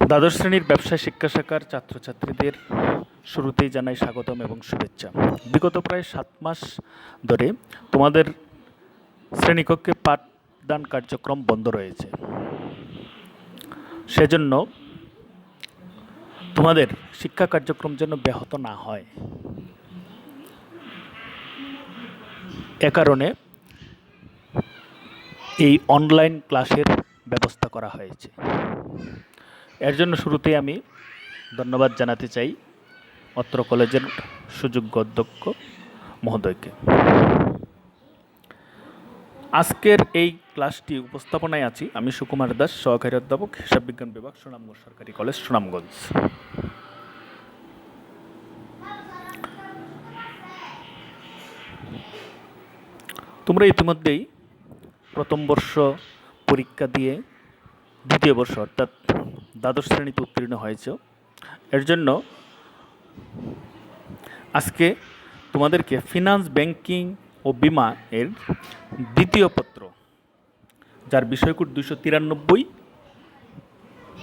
দ্বাদশ শ্রেণীর ব্যবসায় শিক্ষা শাখার ছাত্রছাত্রীদের শুরুতেই জানাই স্বাগতম এবং শুভেচ্ছা। বিগত প্রায় ৭ মাস ধরে তোমাদের শ্রেণীকক্ষে পাঠদান কার্যক্রম বন্ধ রয়েছে। সেজন্য তোমাদের শিক্ষা কার্যক্রম যেন ব্যাহত না হয়, এ কারণে এই অনলাইন ক্লাসের ব্যবস্থা করা হয়েছে। এর জন্য শুরুতেই আমি ধন্যবাদ জানাতে চাই অত্র কলেজের সুযোগ্য অধ্যক্ষ মহোদয়কে। আজকের এই ক্লাসটি উপস্থাপনায় আছি আমি সুকুমার দাস, সহকারী অধ্যাপক, হিসাব বিজ্ঞান বিভাগ, সুনামগঞ্জ সরকারি কলেজ, সুনামগঞ্জ। তোমরা ইতিমধ্যেই প্রথম বর্ষ পরীক্ষা দিয়ে দ্বিতীয় বর্ষ অর্থাৎ দ্বাদশ শ্রেণীতে উত্তীর্ণ হয়েছ। এর জন্য আজকে তোমাদেরকে ফিনান্স, ব্যাংকিং ও বিমা এর দ্বিতীয় পত্র, যার বিষয়কোড 293,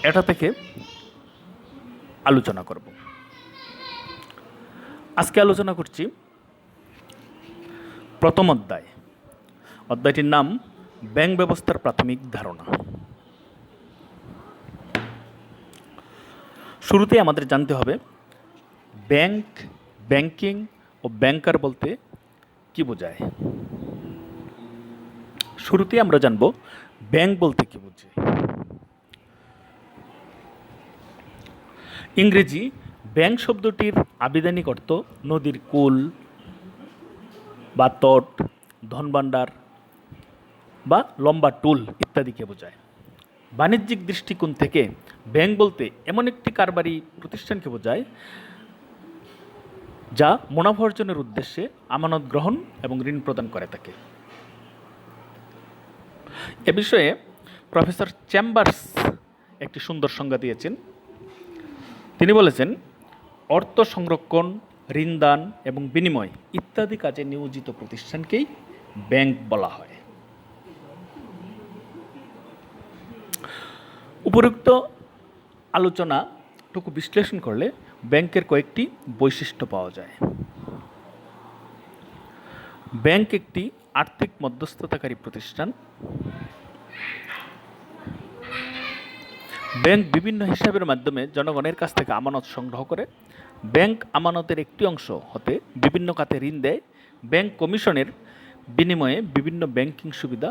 এটা থেকে আলোচনা করব। আজকে আলোচনা করছি প্রথম অধ্যায়। অধ্যায়টির নাম ব্যাংক ব্যবস্থার প্রাথমিক ধারণা। শুরুতে আমাদের জানতে হবে ব্যাংক, ব্যাংকিং ও ব্যাংকার বলতে কি বোঝায়। শুরুতে আমরা জানব ব্যাংক বলতে কি বোঝায়। ইংরেজি ব্যাংক শব্দটির আবিধানিক অর্থ নদীর কূল বা তট, ধনভাণ্ডার বা লম্বা টুল ইত্যাদিকে বোঝায়। বাণিজ্যিক দৃষ্টিকোণ থেকে ব্যাংক বলতে এমন একটি কারবারি প্রতিষ্ঠানকে বোঝায় যা মুনাফা অর্জনের উদ্দেশ্যে আমানত গ্রহণ এবং ঋণ প্রদান করে থাকে। এ বিষয়ে প্রফেসর চেম্বার্স একটি সুন্দর সংজ্ঞা দিয়েছেন। তিনি বলেছেন, অর্থ সংরক্ষণ, ঋণদান এবং বিনিময় ইত্যাদি কাজে নিয়োজিত প্রতিষ্ঠানকেই ব্যাংক বলা হয়। উপরোক্ত আলোচনাটুকু বিশ্লেষণ করলে ব্যাংকের কয়েকটি বৈশিষ্ট্য পাওয়া যায়। ব্যাংক একটি আর্থিক মধ্যস্থতাকারী প্রতিষ্ঠান। ব্যাংক বিভিন্ন হিসাবের মাধ্যমে জনগণের কাছ থেকে আমানত সংগ্রহ করে। ব্যাংক আমানতের একটি অংশ হতে বিভিন্ন খাতে ঋণ দেয়। ব্যাংক কমিশনের বিনিময়ে বিভিন্ন ব্যাংকিং সুবিধা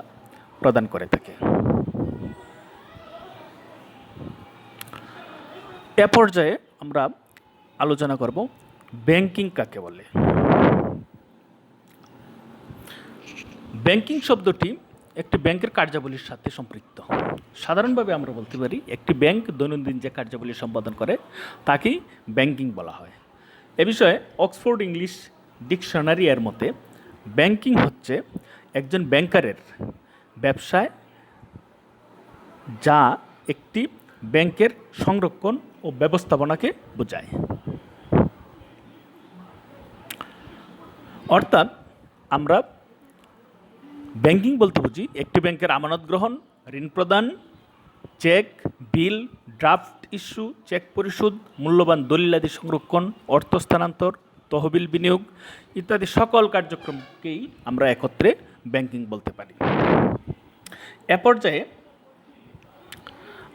প্রদান করে থাকে। এ পর্যায়ে আমরা আলোচনা করব ব্যাংকিং কাকে বলে। ব্যাংকিং শব্দটি একটি ব্যাংকের কার্যাবলীর সাথে সম্পৃক্ত। সাধারণভাবে আমরা বলতে পারি একটি ব্যাংক দৈনন্দিন যে কার্যাবলী সম্পাদন করে তাকেই ব্যাংকিং বলা হয়। এ বিষয়ে অক্সফোর্ড ইংলিশ ডিকশনারি এর মতে ব্যাংকিং হচ্ছে একজন ব্যাংকারের ব্যবসায় যা একটি ব্যাংকের সংরক্ষণ ও ব্যবস্থাপনাকে বোঝায়। অর্থাৎ আমরা ব্যাংকিং বলতে বুঝি একটি ব্যাংকের আমানত গ্রহণ, ঋণ প্রদান, চেক, বিল, ড্রাফট ইস্যু, চেক পরিশোধ, মূল্যবান দলিলাদি সংরক্ষণ, অর্থ স্থানান্তর, তহবিল বিনিয়োগ ইত্যাদি সকল কার্যক্রমকেই আমরা একত্রে ব্যাংকিং বলতে পারি। এ পর্যায়ে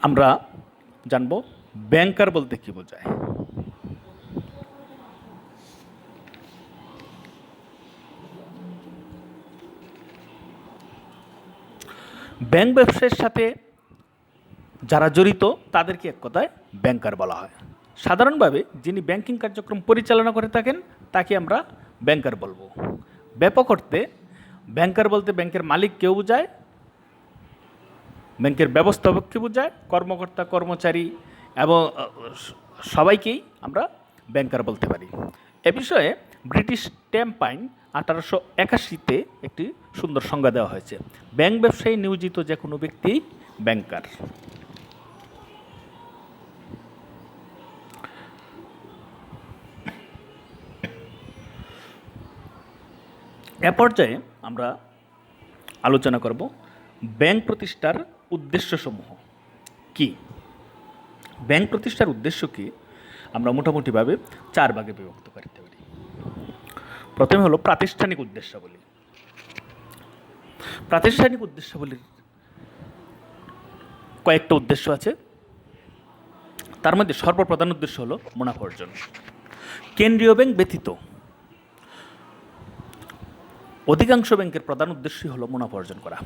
আমরা জানব ব্যাংকার বলতে কি বোঝায়। ব্যাংক ব্যবসায়ের সাথে যারা জড়িত তাদেরকে এক কথায় ব্যাংকার বলা হয়। সাধারণভাবে যিনি ব্যাংকিং কার্যক্রম পরিচালনা করে থাকেন তাকে আমরা ব্যাংকার বলবো। ব্যাপক অর্থে ব্যাংকার বলতে ব্যাংকের মালিককেও বোঝায়, ব্যাংকের ব্যবস্থাপককে বোঝায়, কর্মকর্তা, কর্মচারী এবং সবাইকেই আমরা ব্যাংকার বলতে পারি। এ বিষয়ে ব্রিটিশ টেম্পাইন 1881-তে একটি সুন্দর সংজ্ঞা দেওয়া হয়েছে। ব্যাংক ব্যবসায়ী নিয়োজিত যে কোনো ব্যক্তি ব্যাংকার। এ পর্যায়ে আমরা আলোচনা করব ব্যাংক প্রতিষ্ঠার উদ্দেশ্যসমূহ কি। ব্যাংক প্রতিষ্ঠার উদ্দেশ্যকে আমরা মোটামুটিভাবে 4 ভাগে বিভক্ত করতে পারি। প্রথমে হলো প্রাতিষ্ঠানিক উদ্দেশ্যাবলী। প্রাতিষ্ঠানিক উদ্দেশ্যাবলীর কয়েকটা উদ্দেশ্য আছে, তার মধ্যে সর্বপ্রধান উদ্দেশ্য হলো মুনাফা অর্জন। কেন্দ্রীয় ব্যাংক ব্যতীত অধিকাংশ ব্যাংকের প্রধান উদ্দেশ্যই হলো মুনাফা অর্জন করা।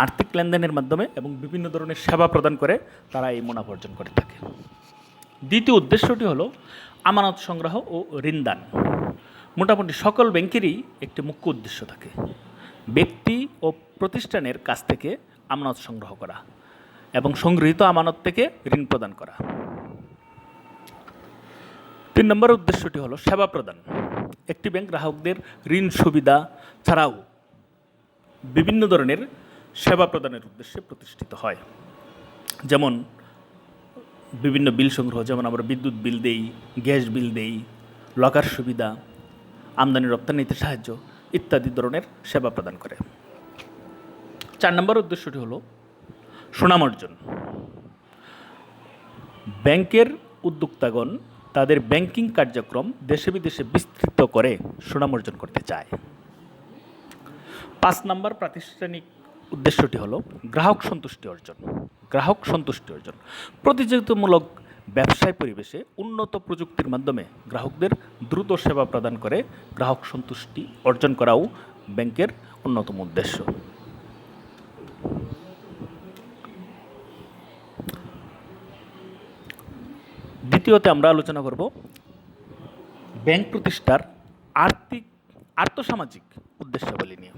আর্থিক লেনদেনের মাধ্যমে এবং বিভিন্ন ধরনের সেবা প্রদান করে তারা এই মুনাফা অর্জন করে থাকে। দ্বিতীয় উদ্দেশ্যটি হলো আমানত সংগ্রহ ও ঋণদান। মোটামুটি সকল ব্যাংকেরই একটি মুখ্য উদ্দেশ্য থাকে, ব্যক্তি ও প্রতিষ্ঠানের কাছ থেকে আমানত সংগ্রহ করা এবং সংগৃহীত আমানত থেকে ঋণ প্রদান করা। 3 নম্বর উদ্দেশ্যটি হলো সেবা প্রদান। একটি ব্যাংক গ্রাহকদের ঋণ সুবিধা ছাড়াও বিভিন্ন ধরনের সেবা প্রদানের উদ্দেশ্যে প্রতিষ্ঠিত হয়, যেমন বিভিন্ন বিল সংগ্রহ, যেমন আমরা বিদ্যুৎ বিল দেই, গ্যাস বিল দেই, লকার সুবিধা, আমদানি রপ্তানিতে সাহায্য ইত্যাদি ধরনের সেবা প্রদান করে। 4 নম্বর উদ্দেশ্যটি হলো সুনাম অর্জন। ব্যাংকের উদ্যোক্তাগণ তাদের ব্যাংকিং কার্যক্রম দেশে বিদেশে বিস্তৃত করে সুনাম অর্জন করতে চায়। 5 নম্বর প্রাতিষ্ঠানিক উদ্দেশ্যটি হলো গ্রাহক সন্তুষ্টি অর্জন। গ্রাহক সন্তুষ্টি অর্জন প্রতিযোগিতামূলক ব্যবসায় পরিবেশে উন্নত প্রযুক্তির মাধ্যমে গ্রাহকদের দ্রুত সেবা প্রদান করে গ্রাহক সন্তুষ্টি অর্জন করাও ব্যাংকের অন্যতম উদ্দেশ্য। দ্বিতীয়তে আমরা আলোচনা করব ব্যাংক প্রতিষ্ঠার আর্থসামাজিক উদ্দেশ্যাবলী নিয়ে।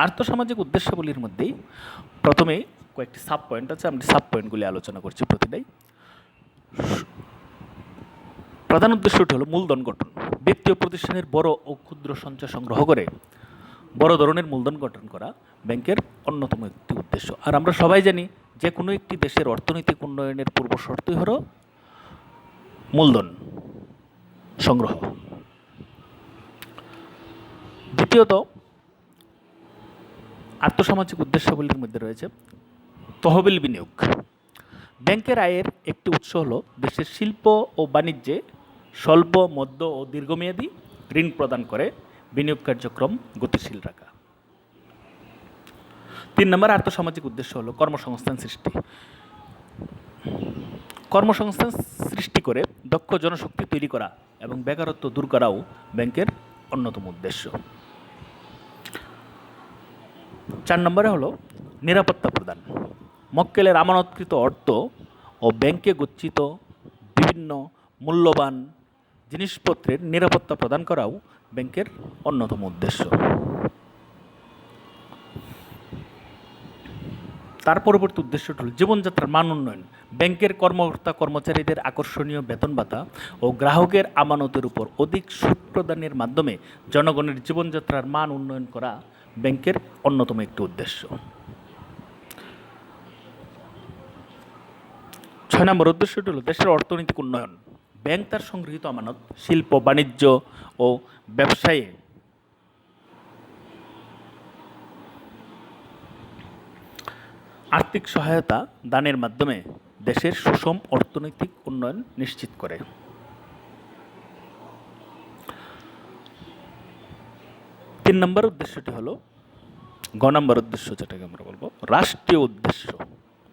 আর্থসামাজিক উদ্দেশ্যাবলীর মধ্যেই প্রথমে কয়েকটি সাব পয়েন্ট আছে, আমি সাব পয়েন্টগুলি আলোচনা করছি প্রতিটাই। প্রধান উদ্দেশ্যটি হলো মূলধন গঠন। ব্যক্তি ও প্রতিষ্ঠানের বড় ও ক্ষুদ্র সঞ্চয় সংগ্রহ করে বড় ধরনের মূলধন গঠন করা ব্যাংকের অন্যতম একটি উদ্দেশ্য। আর আমরা সবাই জানি যে কোনো একটি দেশের অর্থনৈতিক উন্নয়নের পূর্ব শর্তই হলো মূলধন সংগ্রহ। দ্বিতীয়ত আর্থসামাজিক উদ্দেশ্যাবলীর মধ্যে রয়েছে তহবিল বিনিয়োগ। ব্যাংকের আয়ের একটি উৎস হলো দেশের শিল্প ও বাণিজ্যে স্বল্প, মধ্য ও দীর্ঘমেয়াদী ঋণ প্রদান করে বিনিয়োগ কার্যক্রম গতিশীল রাখা। 3 নম্বর আর্থসামাজিক উদ্দেশ্য হলো কর্মসংস্থান সৃষ্টি। কর্মসংস্থান সৃষ্টি করে দক্ষ জনশক্তি তৈরি করা এবং বেকারত্ব দূর করাও ব্যাংকের অন্যতম উদ্দেশ্য। 4 নম্বরে হলো নিরাপত্তা প্রদান। মক্কেলের আমানতকৃত অর্থ ও ব্যাংকে গচ্ছিত বিভিন্ন মূল্যবান জিনিসপত্রের নিরাপত্তা প্রদান করাও ব্যাংকের অন্যতম উদ্দেশ্য। তার পরবর্তী উদ্দেশ্যটি হল জীবনযাত্রার মান উন্নয়ন। ব্যাংকের কর্মকর্তা কর্মচারীদের আকর্ষণীয় বেতন ভাতা ও গ্রাহকের আমানতের উপর অধিক সুদ প্রদানের মাধ্যমে জনগণের জীবনযাত্রার মান উন্নয়ন করা ব্যাংকের অন্যতম একটি উদ্দেশ্য। 6 নম্বর উদ্দেশ্যটি হল দেশের অর্থনৈতিক উন্নয়ন। ব্যাংক তার সংগৃহীত আমানত শিল্প, বাণিজ্য ও ব্যবসায়ে আর্থিক সহায়তা দানের মাধ্যমে দেশের সুষম অর্থনৈতিক উন্নয়ন নিশ্চিত করে। 3 নম্বর উদ্দেশ্যটি হলো গ নম্বর উদ্দেশ্য, যেটাকে আমরা বলবো রাষ্ট্রীয় উদ্দেশ্য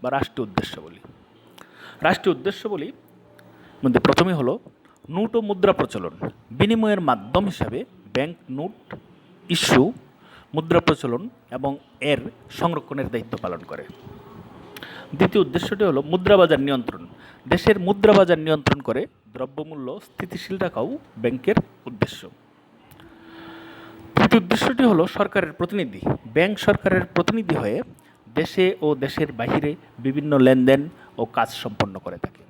বা রাষ্ট্রীয় উদ্দেশ্যাবলী। রাষ্ট্রীয় উদ্দেশ্যাবলী মধ্যে প্রথমে হলো নোট ও মুদ্রা প্রচলন। বিনিময়ের মাধ্যম হিসাবে ব্যাংক নোট ইস্যু, মুদ্রা প্রচলন এবং এর সংরক্ষণের দায়িত্ব পালন করে। দ্বিতীয় উদ্দেশ্যটি হলো মুদ্রাবাজার নিয়ন্ত্রণ। দেশের মুদ্রাবাজার নিয়ন্ত্রণ করে দ্রব্যমূল্য স্থিতিশীল রাখাও ব্যাংকের উদ্দেশ্য। তৃতীয় উদ্দেশ্যটি হলো সরকারের প্রতিনিধি। ব্যাংক সরকারের প্রতিনিধি হয়ে দেশে ও দেশের বাহিরে বিভিন্ন লেনদেন ও কাজ সম্পন্ন করে থাকে।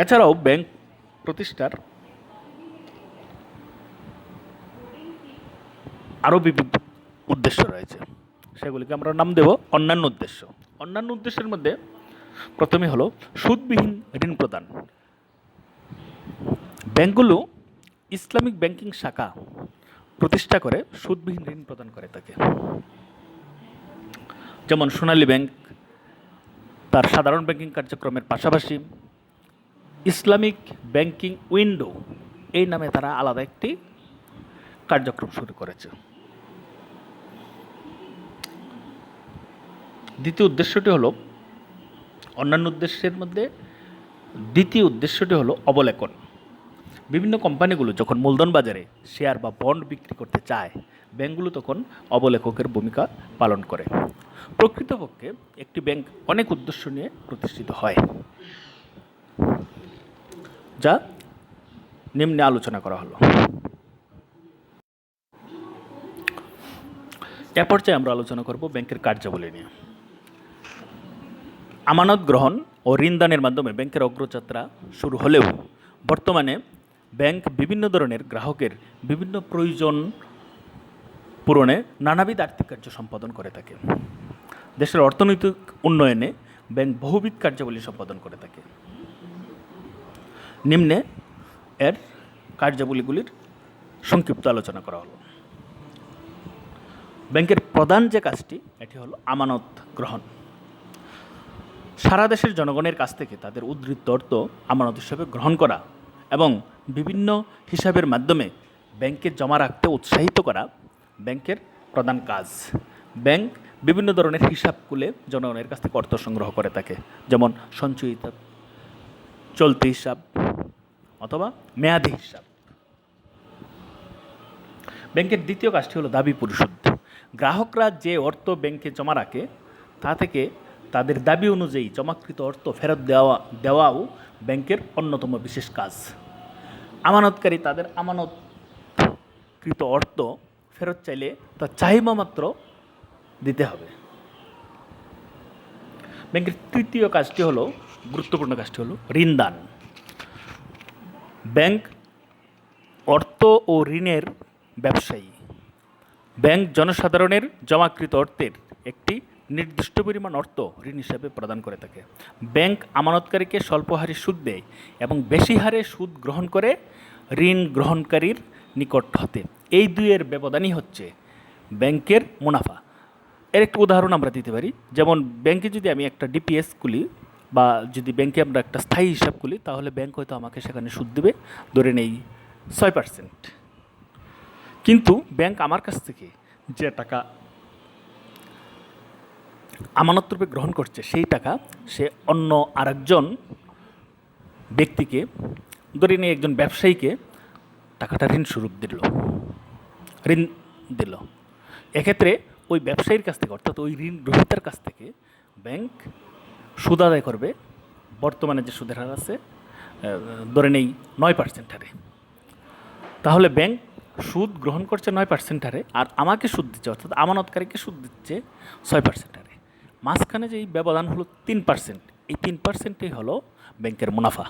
এছাড়াও ব্যাংক প্রতিষ্ঠার আরও বিভিন্ন উদ্দেশ্য রয়েছে, সেগুলিকে আমরা নাম দেব অন্যান্য উদ্দেশ্য। অন্যান্য উদ্দেশ্যের মধ্যে প্রথমে হলো সুদবিহীন ঋণ প্রদান। ব্যাংকগুলো ইসলামিক ব্যাংকিং শাখা প্রতিষ্ঠা করে সুদবিহীন ঋণ প্রদান করে থাকে, যেমন সোনালী ব্যাংক, তার সাধারণ ব্যাংকিং কার্যক্রমের পাশাপাশি ইসলামিক ব্যাংকিং উইন্ডো এই নামে তারা আলাদা একটি কার্যক্রম শুরু করেছে। দ্বিতীয় উদ্দেশ্যটি হলো, অন্যান্য উদ্দেশ্যের মধ্যে দ্বিতীয় উদ্দেশ্যটি হলো অবলেখন। বিভিন্ন কোম্পানিগুলো যখন মূলধন বাজারে শেয়ার বা বন্ড বিক্রি করতে চায়, ব্যাংকগুলো তখন অবলেখকের ভূমিকা পালন করে। প্রকৃতপক্ষে একটি ব্যাংক অনেক উদ্দেশ্য নিয়ে প্রতিষ্ঠিত হয়, যা নিম্নে আলোচনা করা হলো। এ পর্যায়ে আমরা আলোচনা করব ব্যাংকের কার্যাবলী নিয়ে। আমানত গ্রহণ ও ঋণদানের মাধ্যমে ব্যাংকের অগ্রযাত্রা শুরু হলেও বর্তমানে ব্যাংক বিভিন্ন ধরনের গ্রাহকের বিভিন্ন প্রয়োজন পূরণে নানাবিধ আর্থিক কার্য সম্পাদন করে থাকে। দেশের অর্থনৈতিক উন্নয়নে ব্যাংক বহুবিধ কার্যাবলী সম্পাদন করে থাকে। নিম্নে এর কার্যাবলীগুলির সংক্ষিপ্ত আলোচনা করা হলো। ব্যাংকের প্রধান যে কাজটি, এটি হলো আমানত গ্রহণ। সারা দেশের জনগণের কাছ থেকে তাদের উদ্ধৃত অর্থ আমানত হিসাবে গ্রহণ করা এবং বিভিন্ন হিসাবের মাধ্যমে ব্যাংকে জমা রাখতে উৎসাহিত করা ব্যাংকের প্রধান কাজ। ব্যাংক বিভিন্ন ধরনের হিসাব খুলে জনগণের কাছ থেকে অর্থ সংগ্রহ করে থাকে, যেমন সঞ্চয়ী হিসাব, চলতি হিসাব অথবা মেয়াদি হিসাব। ব্যাংকের দ্বিতীয় কাজটি হলো দাবি পরিশোধ। গ্রাহকরা যে অর্থ ব্যাংকে জমা রাখে তা থেকে তাদের দাবি অনুযায়ী জমাকৃত অর্থ ফেরত দেওয়াও ব্যাংকের অন্যতম বিশেষ কাজ। আমানতকারী তাদের আমানতকৃত অর্থ ফেরত চাইলে তা চাহিদা মাত্র দিতে হবে। ব্যাংকের তৃতীয় কাজটি হলো, গুরুত্বপূর্ণ কাজটি হলো ঋণদান। ব্যাংক অর্থ ও ঋণের ব্যবসায়ী। ব্যাংক জনসাধারণের জমাকৃত অর্থের একটি নির্দিষ্ট পরিমাণ অর্থ ঋণ হিসাবে প্রদান করে থাকে। ব্যাংক আমানতকারীকে স্বল্প হারে সুদ দেয় এবং বেশি হারে সুদ গ্রহণ করে ঋণ গ্রহণকারীর নিকট হতে। এই দুইয়ের ব্যবধানই হচ্ছে ব্যাংকের মুনাফা। এর একটি উদাহরণ আমরা দিতে পারি, যেমন ব্যাংকে যদি আমি একটা ডিপিএস খুলি বা যদি ব্যাংকে আমরা একটা স্থায়ী হিসাব খুলি, তাহলে ব্যাংক হয়তো আমাকে সেখানে সুদ দেবে ধরে নেই 6%। কিন্তু ব্যাংক আমার কাছ থেকে যে টাকা আমানত রূপে গ্রহণ করছে, সেই টাকা সে অন্য আরেকজন ব্যক্তিকে, ধরে নিয়ে একজন ব্যবসায়ীকে টাকাটা ঋণ দিল। এক্ষেত্রে ওই ব্যবসায়ীর কাছ থেকে, অর্থাৎ ওই ঋণ গ্রহীতার কাছ থেকে ব্যাংক সুদ আদায় করবে। বর্তমানে যে সুদের হার আছে ধরে নেই 9% হারে। তাহলে ব্যাংক সুদ গ্রহণ করছে 9% হারে, আর আমাকে সুদ দিচ্ছে, অর্থাৎ আমানতকারীকে সুদ দিচ্ছে 6% হারে। মাঝখানে যে এই ব্যবধান হলো 3%, এই 3%ই হলো ব্যাংকের মুনাফা।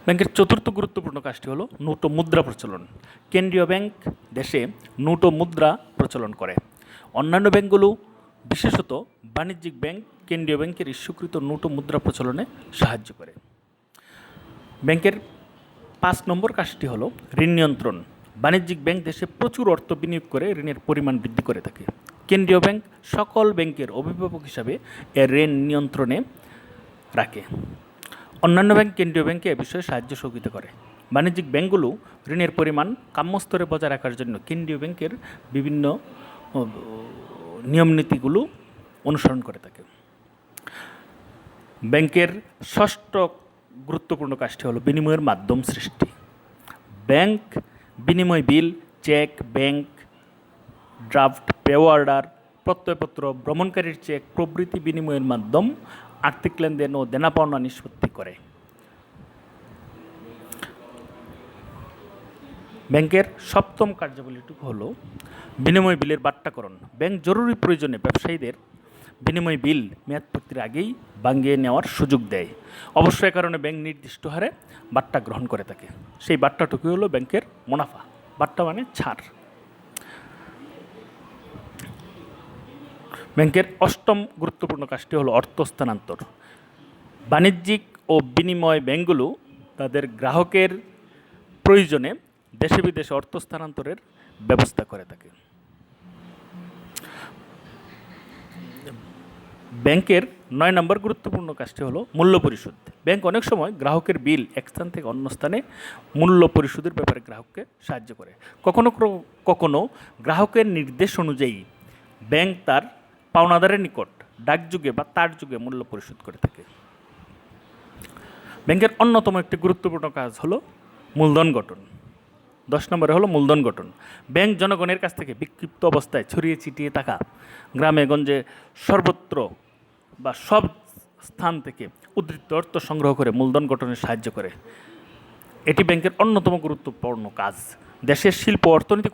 ব্যাংকের চতুর্থ গুরুত্বপূর্ণ কাজটি হলো নোট ও মুদ্রা প্রচলন। কেন্দ্রীয় ব্যাংক দেশে নোট ও মুদ্রা প্রচলন করে। অন্যান্য ব্যাংকগুলো, বিশেষত বাণিজ্যিক ব্যাংক, কেন্দ্রীয় ব্যাংকের ইস্যুকৃত নোট ও মুদ্রা প্রচলনে সাহায্য করে। ব্যাংকের 5 নম্বর কাজটি হলো ঋণ নিয়ন্ত্রণ। বাণিজ্যিক ব্যাংক দেশে প্রচুর অর্থ বিনিয়োগ করে ঋণের পরিমাণ বৃদ্ধি করে থাকে। কেন্দ্রীয় ব্যাংক সকল ব্যাংকের অভিভাবক হিসাবে এর ঋণ নিয়ন্ত্রণে রাখে। অন্যান্য ব্যাংক কেন্দ্রীয় ব্যাংকে এ বিষয়ে সাহায্য সহযোগিতা করে। বাণিজ্যিক ব্যাংকগুলো ঋণের পরিমাণ কাম্যস্তরে বজায় রাখার জন্য কেন্দ্রীয় ব্যাংকের বিভিন্ন নিয়মনীতিগুলো অনুসরণ করে থাকে। ব্যাংকের ষষ্ঠ গুরুত্বপূর্ণ কাজটি হলো বিনিময়ের মাধ্যম সৃষ্টি। ব্যাংক বিনিময় বিল, cheque, bank draft, pay order, প্রত্যয়পত্র, ভ্রমণকারীর চেক প্রভৃতি বিনিময়ের মাধ্যম আর্থিক লেনদেন ও দেনা পাওনা নিষ্পত্তি করে। ব্যাংকের সপ্তম কার্যাবলীটুকু হলো বিনিময় বিলের বাট্টাকরণ। ব্যাংক জরুরি প্রয়োজনে ব্যবসায়ীদের বিনিময় বিল মেয়াদপূর্তির আগেই ভাঙিয়ে নেওয়ার সুযোগ দেয়। অবশ্য এ কারণে ব্যাংক নির্দিষ্ট হারে বাট্টা গ্রহণ করে থাকে। সেই বাট্টাটুকু হলো ব্যাংকের মুনাফা। বাট্টা মানে ছাড়। ব্যাংকের অষ্টম গুরুত্বপূর্ণ কাজটি হলো অর্থ স্থানান্তর। বাণিজ্যিক ও বিনিময় ব্যাংকগুলো তাদের গ্রাহকের প্রয়োজনে দেশে বিদেশে অর্থ স্থানান্তরের ব্যবস্থা করে থাকে। ব্যাংকের ৯ নম্বর গুরুত্বপূর্ণ কাজটি হলো মূল্য পরিশোধ। ব্যাংক অনেক সময় গ্রাহকের বিল এক স্থান থেকে অন্য স্থানে মূল্য পরিশোধের ব্যাপারে গ্রাহককে সাহায্য করে। কখনো কখনো গ্রাহকের নির্দেশ অনুযায়ী ব্যাংক তার পাওনাদারের নিকট ডাকযোগে বা তার যুগে মূল্য পরিশোধ করে থাকে। ব্যাংকের অন্যতম একটি গুরুত্বপূর্ণ কাজ হলো মূলধন গঠন। ১০ নম্বরে হলো মূলধন গঠন। ব্যাংক জনগণের কাছ থেকে বিক্ষিপ্ত অবস্থায় ছড়িয়ে ছিটিয়ে থাকা গ্রামে গঞ্জে সর্বত্র বা সব স্থান থেকে উদ্ধৃত অর্থ সংগ্রহ করে মূলধন গঠনে সাহায্য করে। এটি ব্যাংকের অন্যতম গুরুত্বপূর্ণ কাজ। দেশের শিল্প অর্থনৈতিক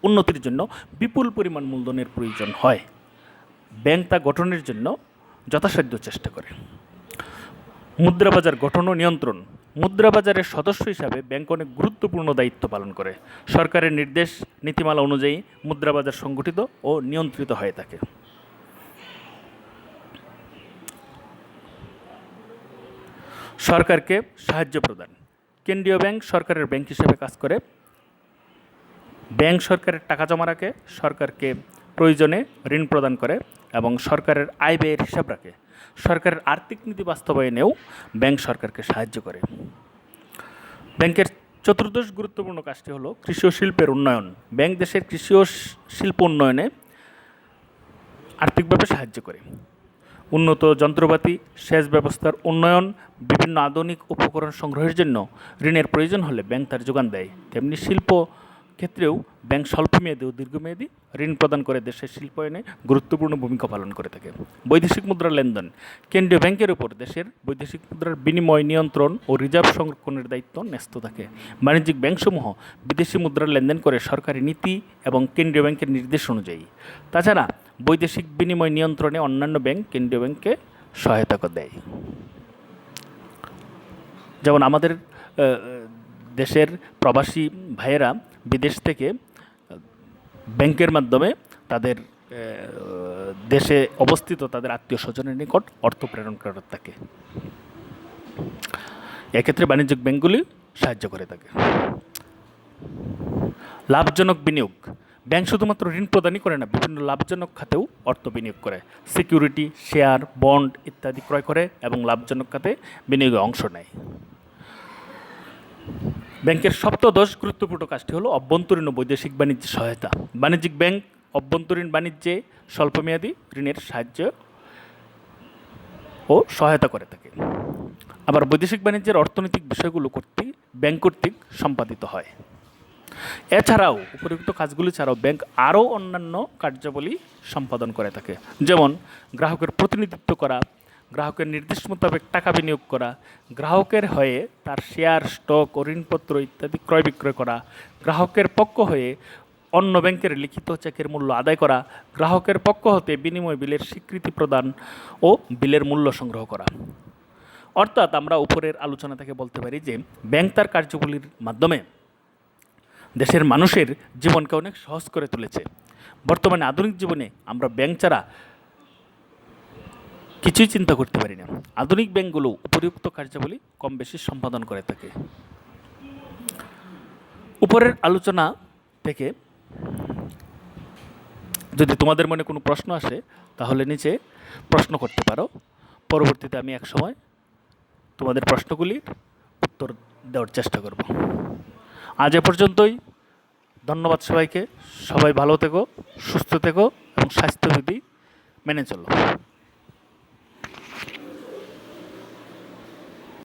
উন্নতির জন্য বিপুল পরিমাণ মূলধনের প্রয়োজন হয়। ব্যাংক তা গঠনের জন্য যথাসাধ্য চেষ্টা করে। মুদ্রাবাজার গঠন ও নিয়ন্ত্রণ। মুদ্রাবাজারের সদস্য হিসাবে ব্যাংক অনেক গুরুত্বপূর্ণ দায়িত্ব পালন করে। সরকারের নির্দেশ নীতিমালা অনুযায়ী মুদ্রাবাজার সংগঠিত ও নিয়ন্ত্রিত হয়ে থাকে। সরকারকে সাহায্য প্রদান। কেন্দ্রীয় ব্যাংক সরকারের ব্যাংক হিসেবে কাজ করে। ব্যাংক সরকারের টাকা জমা রাখে, সরকারকে প্রয়োজনে ঋণ প্রদান করে এবং সরকারের আয় ব্যয়ের হিসাব রাখে। সরকারের আর্থিক নীতি বাস্তবায়নেও ব্যাংক সরকারকে সাহায্য করে। ব্যাংকের চতুর্দশ গুরুত্বপূর্ণ কাজটি হলো কৃষি ও শিল্পের উন্নয়ন। ব্যাংক দেশের কৃষি ও শিল্প উন্নয়নে আর্থিকভাবে সাহায্য করে। উন্নত যন্ত্রপাতি, সেচ ব্যবস্থার উন্নয়ন, বিভিন্ন আধুনিক উপকরণ সংগ্রহের জন্য ঋণের প্রয়োজন হলে ব্যাংক তার যোগান দেয়। তেমনি শিল্প ক্ষেত্রেও ব্যাংক স্বল্পমেয়াদী ও দীর্ঘমেয়াদী ঋণ প্রদান করে দেশের শিল্পায়নে গুরুত্বপূর্ণ ভূমিকা পালন করে থাকে। বৈদেশিক মুদ্রার লেনদেন। কেন্দ্রীয় ব্যাংকের উপর দেশের বৈদেশিক মুদ্রার বিনিময় নিয়ন্ত্রণ ও রিজার্ভ সংরক্ষণের দায়িত্ব ন্যস্ত থাকে। বাণিজ্যিক ব্যাংকসমূহ বিদেশি মুদ্রার লেনদেন করে সরকারি নীতি এবং কেন্দ্রীয় ব্যাংকের নির্দেশ অনুযায়ী। তাছাড়া বৈদেশিক বিনিময় নিয়ন্ত্রণে অন্যান্য ব্যাংক কেন্দ্রীয় ব্যাংককে সহায়তা দেয়। যেমন আমাদের দেশের প্রবাসী ভাইয়েরা বিদেশ থেকে ব্যাংকের মাধ্যমে তাদের দেশে অবস্থিত তাদের আত্মীয় স্বজনের নিকট অর্থ প্রেরণ করে থাকে। এক্ষেত্রে বাণিজ্যিক ব্যাংকগুলি সাহায্য করে থাকে। লাভজনক বিনিয়োগ। ব্যাংক শুধুমাত্র ঋণ প্রদানই করে না, বিভিন্ন লাভজনক খাতেও অর্থ বিনিয়োগ করে। সিকিউরিটি, শেয়ার, বন্ড ইত্যাদি ক্রয় করে এবং লাভজনক খাতে বিনিয়োগে অংশ নেয়। ব্যাংকের সপ্তদশ গুরুত্বপূর্ণ কাজটি হলো অভ্যন্তরীণ ও বৈদেশিক বাণিজ্য সহায়তা। বাণিজ্যিক ব্যাংক অভ্যন্তরীণ বাণিজ্যে স্বল্পমেয়াদী ঋণের সাহায্য ও সহায়তা করে থাকে। আবার বৈদেশিক বাণিজ্যের অর্থনৈতিক বিষয়গুলো ব্যাংক কর্তৃক সম্পাদিত হয়। এছাড়াও উপরোক্ত কাজগুলি ছাড়াও ব্যাংক আরও অন্যান্য কার্যাবলী সম্পাদন করে থাকে, যেমন গ্রাহকের প্রতিনিধিত্ব করা, গ্রাহকের নির্দেশ মোতাবেক টাকা বিনিয়োগ করা, গ্রাহকের হয়ে তার শেয়ার, স্টক ও ঋণপত্র ইত্যাদি ক্রয় বিক্রয় করা, গ্রাহকের পক্ষ হয়ে অন্য ব্যাংকের লিখিত চেকের মূল্য আদায় করা, গ্রাহকের পক্ষ হতে বিনিময় বিলের স্বীকৃতি প্রদান ও বিলের মূল্য সংগ্রহ করা। অর্থাৎ আমরা উপরের আলোচনা থেকে বলতে পারি যে ব্যাংক তার কার্যবলীর মাধ্যমে দেশের মানুষের জীবনকে অনেক সহজ করে তুলেছে। বর্তমানে আধুনিক জীবনে আমরা ব্যাংক ছাড়া কিছুই চিন্তা করতে পারি না। আধুনিক ব্যাংকগুলো উপরিউক্ত কার্যাবলী কম বেশি সম্পাদন করে থাকে। উপরের আলোচনা থেকে যদি তোমাদের মনে কোনো প্রশ্ন আসে তাহলে নিচে প্রশ্ন করতে পারো। পরবর্তীতে আমি এক সময় তোমাদের প্রশ্নগুলির উত্তর দেওয়ার চেষ্টা করব। আজ এ পর্যন্তই। ধন্যবাদ সবাইকে। সবাই ভালো থেকো, সুস্থ থেকো এবং স্বাস্থ্যবিধি মেনে চলো।